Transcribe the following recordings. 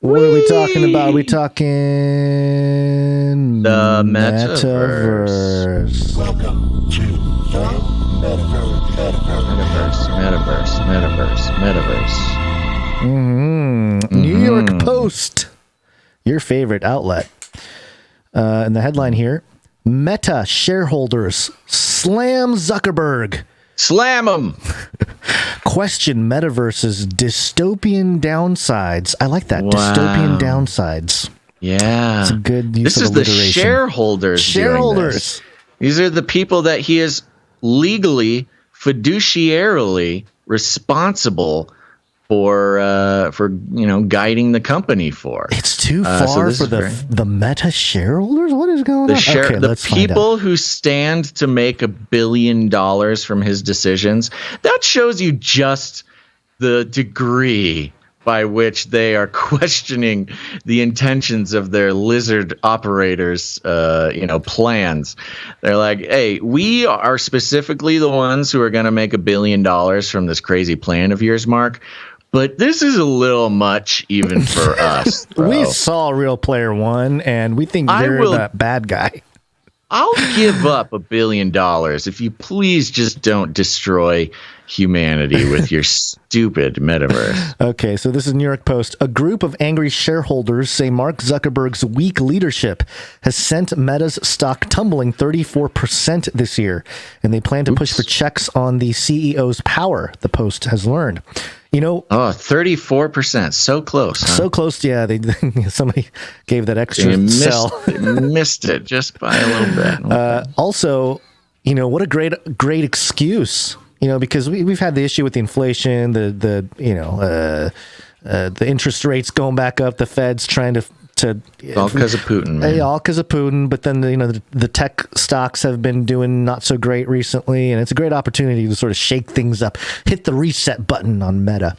What are we talking about? Are we Whee! talking The metaverse. Welcome to the Metaverse. New York Post, your favorite outlet. And the headline here, Meta shareholders slam Zuckerberg. Slam them. Question Metaverse's dystopian downsides. I like that. Wow. Dystopian downsides. Yeah. It's a good use This of is the alliteration. shareholders. Shareholders. These are the people that he is legally, fiduciarily responsible for guiding the company for. It's too far for the Meta shareholders? What is going on? Okay, the let's find out. people who stand to make $1 billion from his decisions, that shows you just the degree by which they are questioning the intentions of their lizard operators, plans. They're like, hey, we are specifically the ones who are going to make $1 billion from this crazy plan of yours, Mark. But this is a little much even for us. Bro. We saw Real Player One, and we think you're the bad guy. I'll give up $1 billion if you please just don't destroy humanity with your stupid metaverse. Okay, so this is New York Post. A group of angry shareholders say Mark Zuckerberg's weak leadership has sent Meta's stock tumbling 34% this year, and they plan to push for checks on the CEO's power, the Post has learned. 34%. So close. Huh? So close. Yeah, somebody gave that extra cell. Missed it just by a little bit. Okay. Also, what a great excuse. Because we've had the issue with the inflation, the interest rates going back up, the Fed's trying to all because of Putin, man. All because of Putin. But then the tech stocks have been doing not so great recently, and it's a great opportunity to sort of shake things up, hit the reset button on Meta.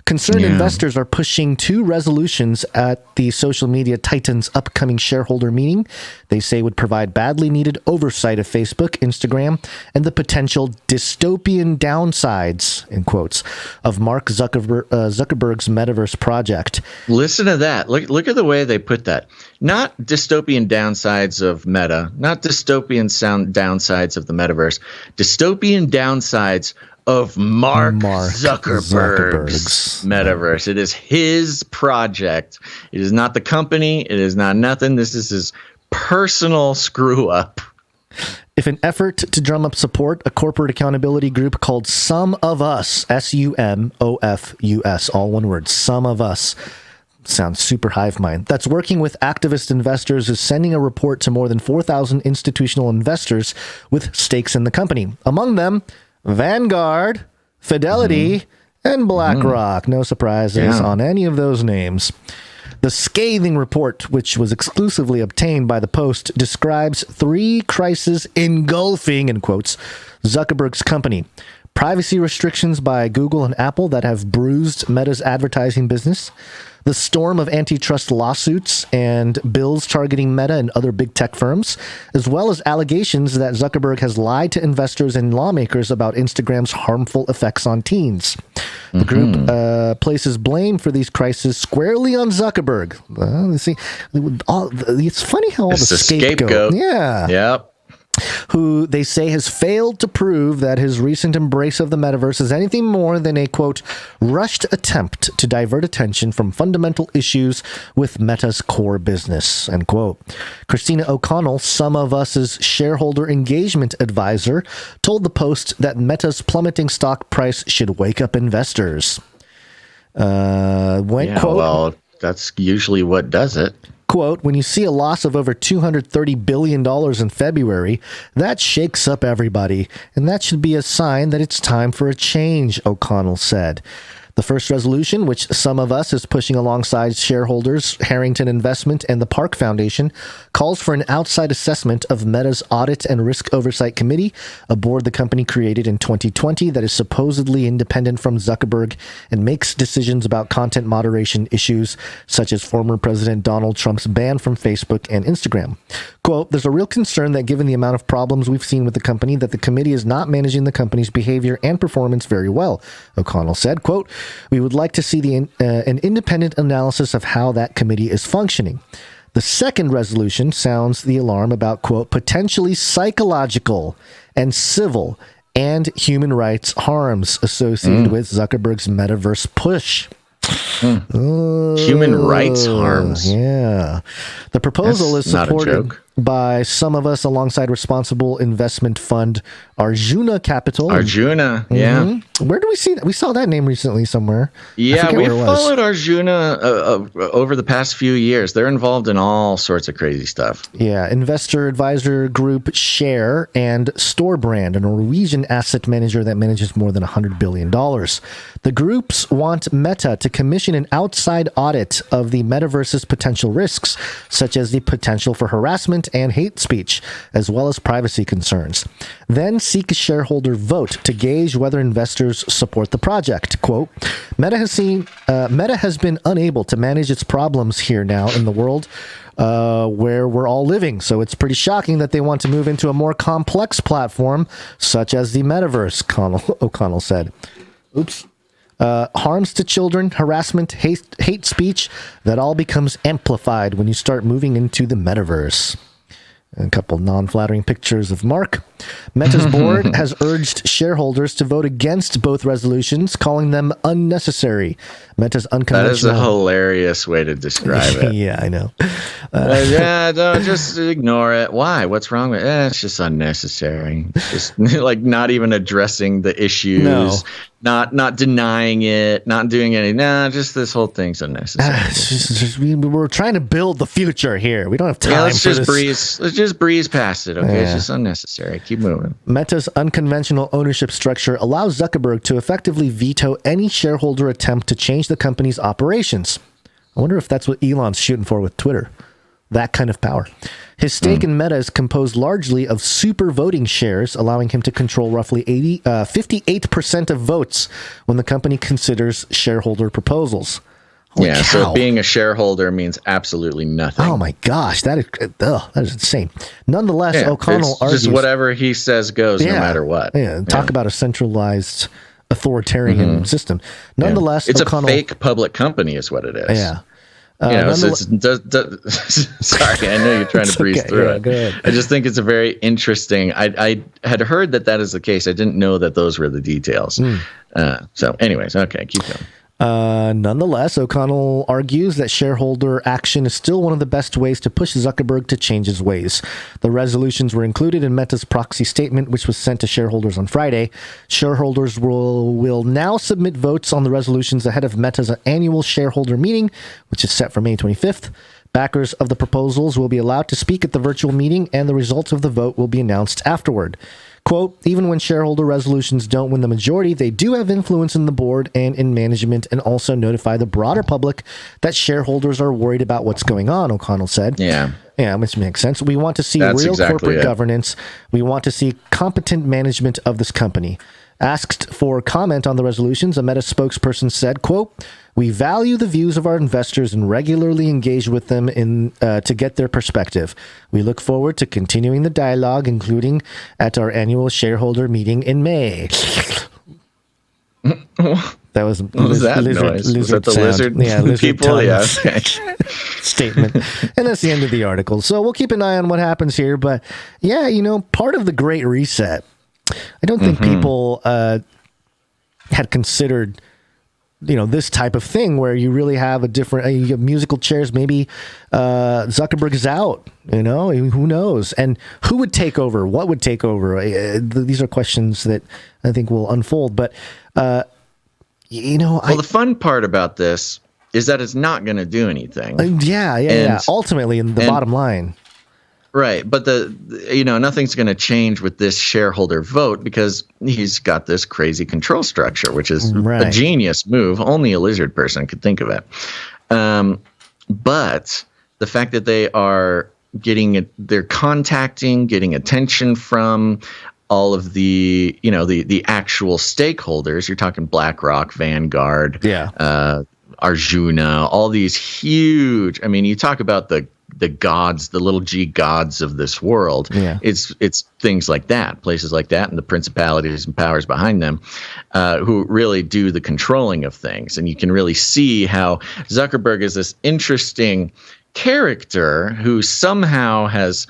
Concerned investors are pushing 2 resolutions at the social media titan's upcoming shareholder meeting. They say would provide badly needed oversight of Facebook, Instagram, and the potential dystopian downsides, in quotes, of Mark Zuckerberg's metaverse project. Listen to that. Look at the way they put that. Not dystopian downsides of Meta, not dystopian downsides of the metaverse, dystopian downsides of Mark Zuckerberg's metaverse. It is his project. It is not the company. It is not nothing. This is his personal screw up. If an effort to drum up support, a corporate accountability group called Some of Us, SUMOFUS, all one word, Some of Us, sounds super hive mind, that's working with activist investors, is sending a report to more than 4,000 institutional investors with stakes in the company. Among them, Vanguard, Fidelity, and BlackRock. No surprises on any of those names. The scathing report, which was exclusively obtained by the Post, describes 3 crises engulfing, in quotes, Zuckerberg's company. Privacy restrictions by Google and Apple that have bruised Meta's advertising business. The storm of antitrust lawsuits and bills targeting Meta and other big tech firms, as well as allegations that Zuckerberg has lied to investors and lawmakers about Instagram's harmful effects on teens. The group places blame for these crises squarely on Zuckerberg. It's funny how all the scapegoat. Yeah. Yep. Who they say has failed to prove that his recent embrace of the metaverse is anything more than a, quote, rushed attempt to divert attention from fundamental issues with Meta's core business, end quote. Christina O'Connell, Some of Us's shareholder engagement advisor, told the Post that Meta's plummeting stock price should wake up investors. Quote, well, that's usually what does it. Quote, when you see a loss of over $230 billion in February, that shakes up everybody, and that should be a sign that it's time for a change, O'Connell said. The first resolution, which Some of Us is pushing alongside shareholders, Harrington Investment, and the Park Foundation, calls for an outside assessment of Meta's Audit and Risk Oversight Committee, a board the company created in 2020 that is supposedly independent from Zuckerberg and makes decisions about content moderation issues, such as former President Donald Trump's ban from Facebook and Instagram. Quote, there's a real concern that given the amount of problems we've seen with the company, that the committee is not managing the company's behavior and performance very well, O'Connell said. Quote, We would like to see an independent analysis of how that committee is functioning. The second resolution sounds the alarm about, quote, potentially psychological and civil and human rights harms associated with Zuckerberg's metaverse push. Human rights harms. Yeah. The proposal That's is not a supported joke. by some of us alongside responsible investment fund Arjuna Capital. Arjuna, yeah. Where do we see that? We saw that name recently somewhere. I Yeah, forget we've where it was. followed Arjuna over the past few years. They're involved in all sorts of crazy stuff. Yeah, investor advisor group Share and Storebrand, a Norwegian asset manager that manages more than $100 billion. The groups want Meta to commission an outside audit of the metaverse's potential risks, such as the potential for harassment and hate speech, as well as privacy concerns. Then seek a shareholder vote to gauge whether investors support the project. Quote, Meta has been unable to manage its problems here now in the world where we're all living. So it's pretty shocking that they want to move into a more complex platform, such as the metaverse, O'Connell said. Oops. Harms to children, harassment, hate speech, that all becomes amplified when you start moving into the metaverse. A couple non-flattering pictures of Mark. Meta's board has urged shareholders to vote against both resolutions, calling them unnecessary. Meta's unconventional... That is a hilarious way to describe it. Yeah, I know. Yeah, don't just ignore it. Why? What's wrong with it? It's just unnecessary. It's just like not even addressing the issues, No. not denying it, not doing any. Nah, just this whole thing's unnecessary. We're trying to build the future here. We don't have time Yeah, let's for just this. breeze. Let's just breeze past it. Okay, Yeah. it's just unnecessary. Keep moving. Meta's unconventional ownership structure allows Zuckerberg to effectively veto any shareholder attempt to change the company's operations. I wonder if that's what Elon's shooting for with Twitter. That kind of power. His stake in Meta is composed largely of super voting shares, allowing him to control roughly 58% of votes when the company considers shareholder proposals. Holy Yeah, cow. so being a shareholder means absolutely nothing. Oh my gosh, that is insane. Nonetheless, Yeah, O'Connell it's argues just whatever he says goes, no matter what. Yeah, talk about a centralized authoritarian system. Nonetheless, It's O'Connell, a fake public company, is what it is. Yeah. Sorry, I know you're trying to breeze okay, through yeah, it. go ahead. I just think it's a very interesting. I had heard that is the case. I didn't know that those were the details. So, anyways, okay, keep going. Nonetheless, O'Connell argues that shareholder action is still one of the best ways to push Zuckerberg to change his ways. The resolutions were included in Meta's proxy statement, which was sent to shareholders on Friday. Shareholders will now submit votes on the resolutions ahead of Meta's annual shareholder meeting, which is set for May 25th. Backers of the proposals will be allowed to speak at the virtual meeting, and the results of the vote will be announced afterward. Quote, even when shareholder resolutions don't win the majority, they do have influence in the board and in management, and also notify the broader public that shareholders are worried about what's going on, O'Connell said. Yeah, which makes sense. We want to see That's real exactly corporate it. governance. We want to see competent management of this company. Asked for comment on the resolutions, a Meta spokesperson said, quote, we value the views of our investors and regularly engage with them to get their perspective. We look forward to continuing the dialogue, including at our annual shareholder meeting in May. That was what was that noise? Was that the sound. lizard? Yeah, lizard people. tongue Yeah, okay. statement. And that's the end of the article. So we'll keep an eye on what happens here. But yeah, part of the Great Reset, I don't think people had considered, this type of thing where you really have a different you have musical chairs. Maybe Zuckerberg is out, who knows? And who would take over? What would take over? These are questions that I think will unfold. But, the fun part about this is that it's not going to do anything. Yeah. Ultimately, in the bottom line. Right. But nothing's going to change with this shareholder vote because he's got this crazy control structure, which is a genius move. Only a lizard person could think of it. But the fact that they are they're getting attention from all of the, the actual stakeholders. You're talking BlackRock, Vanguard, Arjuna, all these huge. I mean, you talk about the the gods, the little g gods of this world. Yeah. It's things like that, places like that, and the principalities and powers behind them, who really do the controlling of things. And you can really see how Zuckerberg is this interesting character who somehow has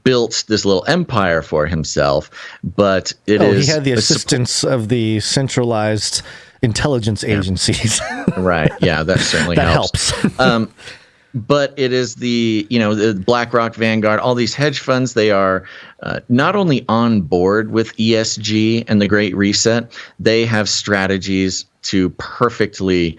built this little empire for himself, but he had the assistance of the centralized intelligence agencies. Right. Yeah, that certainly helps. But it is the BlackRock, Vanguard, all these hedge funds. They are not only on board with ESG and the Great Reset, they have strategies to perfectly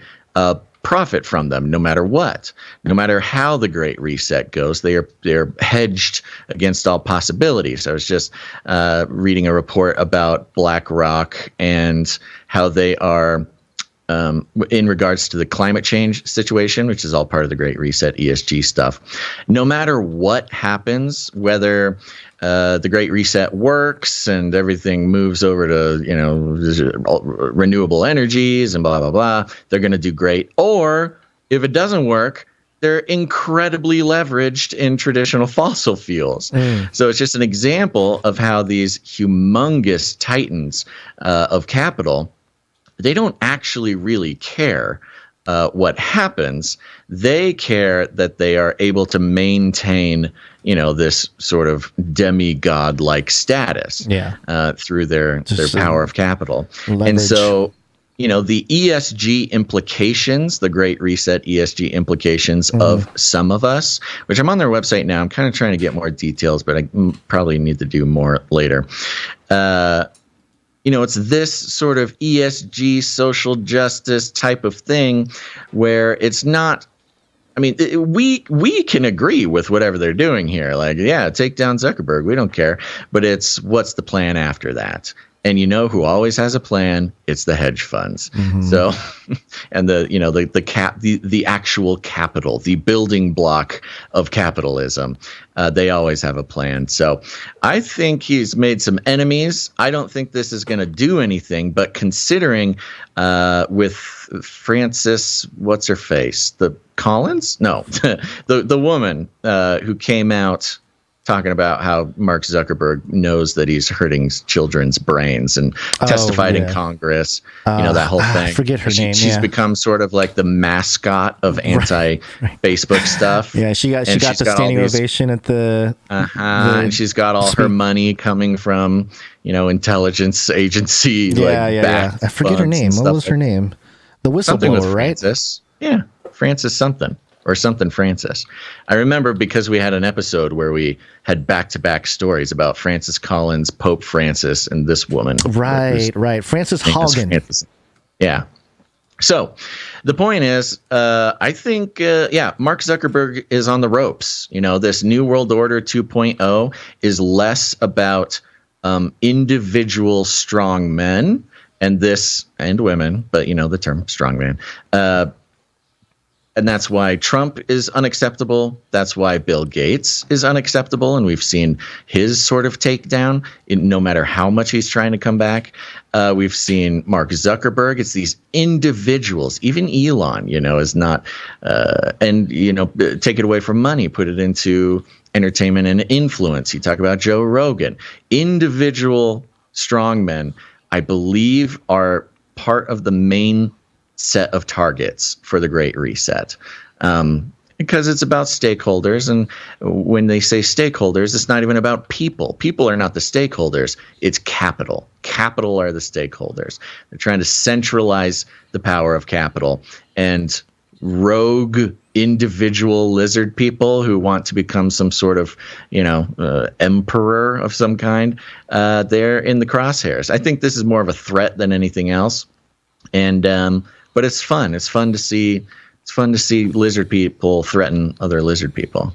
profit from them, no matter what, no matter how the Great Reset goes. They're hedged against all possibilities. I was just reading a report about BlackRock and how they are, in regards to the climate change situation, which is all part of the Great Reset ESG stuff. No matter what happens, whether the Great Reset works and everything moves over to renewable energies and blah blah blah, they're going to do great. Or if it doesn't work, they're incredibly leveraged in traditional fossil fuels. So it's just an example of how these humongous titans of capital, they don't actually really care what happens. They care that they are able to maintain, this sort of demigod-like status through their power of capital. Leverage. And so, the ESG implications, the Great Reset ESG implications of Some of Us, which I'm on their website now. I'm kind of trying to get more details, but I probably need to do more later. It's this sort of ESG social justice type of thing where it's not, we can agree with whatever they're doing here. Like, yeah, take down Zuckerberg. We don't care. But it's what's the plan after that? And who always has a plan? It's the hedge funds. So, and the actual capital, the building block of capitalism, they always have a plan. So I think he's made some enemies. I don't think this is going to do anything, but considering with Frances, what's her face? The Collins? No, the woman who came out talking about how Mark Zuckerberg knows that he's hurting children's brains and testified in Congress, that whole thing. I forget her name. She's become sort of like the mascot of anti-Facebook stuff. Yeah, she got the standing ovation at the... and she's got all her money coming from, intelligence agency. I forget her name. What was her name? The whistleblower, right? Francis. Yeah, Francis something. Or something Francis. I remember because we had an episode where we had back-to-back stories about Francis Collins, Pope Francis, and this woman. Right. Francis Haugen. Yeah. So the point is, I think, Mark Zuckerberg is on the ropes. This New World Order 2.0 is less about individual strong men and women, but the term strong man. And that's why Trump is unacceptable. That's why Bill Gates is unacceptable. And we've seen his sort of takedown, no matter how much he's trying to come back. We've seen Mark Zuckerberg. It's these individuals. Even Elon, is not, take it away from money, put it into entertainment and influence. You talk about Joe Rogan. Individual strongmen, I believe, are part of the main set of targets for the Great Reset, because it's about stakeholders. And when they say stakeholders, it's not even about people. People are not the stakeholders. It's capital. Capital are the stakeholders. They're trying to centralize the power of capital, and rogue individual lizard people who want to become some sort of, emperor of some kind, they're in the crosshairs. I think this is more of a threat than anything else. And, but it's fun. It's fun to see lizard people threaten other lizard people.